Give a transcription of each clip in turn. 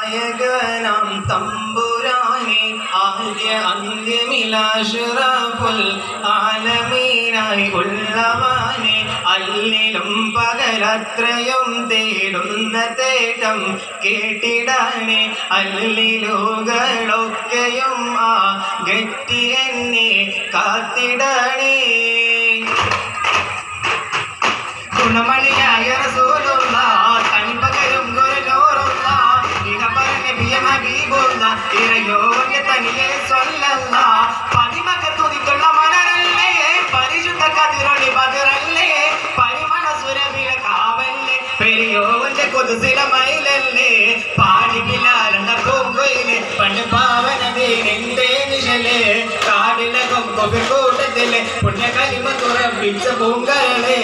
നായകനാം തമ്പുരാനെ ആദ്യ അന്ത്യമിലാശുറഫുൽ ആലമീനായി ഉള്ളവാനെ അല്ലിലും പകലത്രയും തേടുന്ന തേട്ടം കേട്ടിടാനെ അല്ലിലുകളൊക്കെയും ആ ഗറ്റി എന്നെ കാത്തിടാനേ ഗുണമണിയായ റസൂലുള്ള തനിപ്പകരും ഗുരുനൂറുള്ള ഇഹപരനെ ബിയം ഹബീബുള്ള ഇറയോന്റെ തനിയെ സ്വല്ലല്ല പതിമക്ക തുതിക്കുള്ള മലരല്ലേ പരിശുദ്ധ കതിരൊളി ബദറല്ലേ പരിമള സുരവില കാവല്ലേ പെരിയോന്റെ കൊതുസില മയിലല്ലേ പാടിപ്പിലാരണ്ട പൂങ്കൊയിലെ പണ്ട് പാവനതീനെന്തേ നിഴലേ കാടിലകം കൊവിർകൂട്ടത്തിലെ പുണ്യകലിമ തുറപ്പിച്ച പൂങ്കരളേ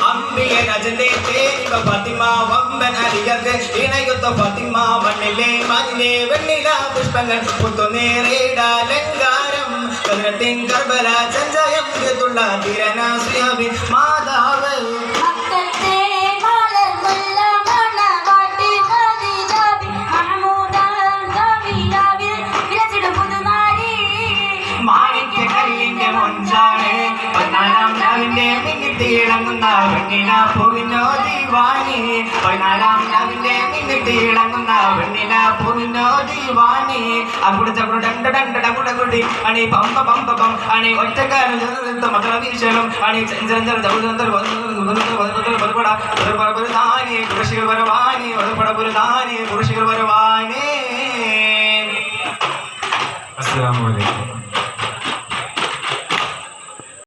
അമ്പിയ രജന്റെ തേനിവ ഫാത്തിമ വമ്പൻ അലിയർക്ക് ഇണയുത്ത ഫാത്തിമ മണ്ണിലെ മഞ്ഞിലെ വെണ്ണില പുഷ്പങ്ങൾ പുത്തുനേറിയിടാലങ്കാരം കതിരത്തിൻ കർബല ചഞ്ചയം തീർത്തുള്ള തിരനാസുയാബി മാതാവ് മാണിക്യക്കല്ലിന്റെ മൊഞ്ചാണ് പതിനാലാം രാവിന്റെ മിന്നിട്ടിളങ്ങുന്ന വെണ്ണില പൂവിനോ ദീവാനി പതിനാലാം രാവിന്റെ മിന്നിട്ടിളങ്ങുന്ന വെണ്ണില പൂവിനോ ദീവാനി അകുടച്ചകുട ഡണ്ട ഡണ്ട ഡകുടകുടി അണി പമ്പ പമ്പ പം അണി ഒറ്റക്കാരൻ മക്കള വീശലും അണി ചഞ്ചഞ്ചര ചൗദന്തർ വരുവാനി പുരുഷികൾ വരുവാനി പുരുഷികൾ വരുവാനേ. അസ്സലാമു അലൈക്കും.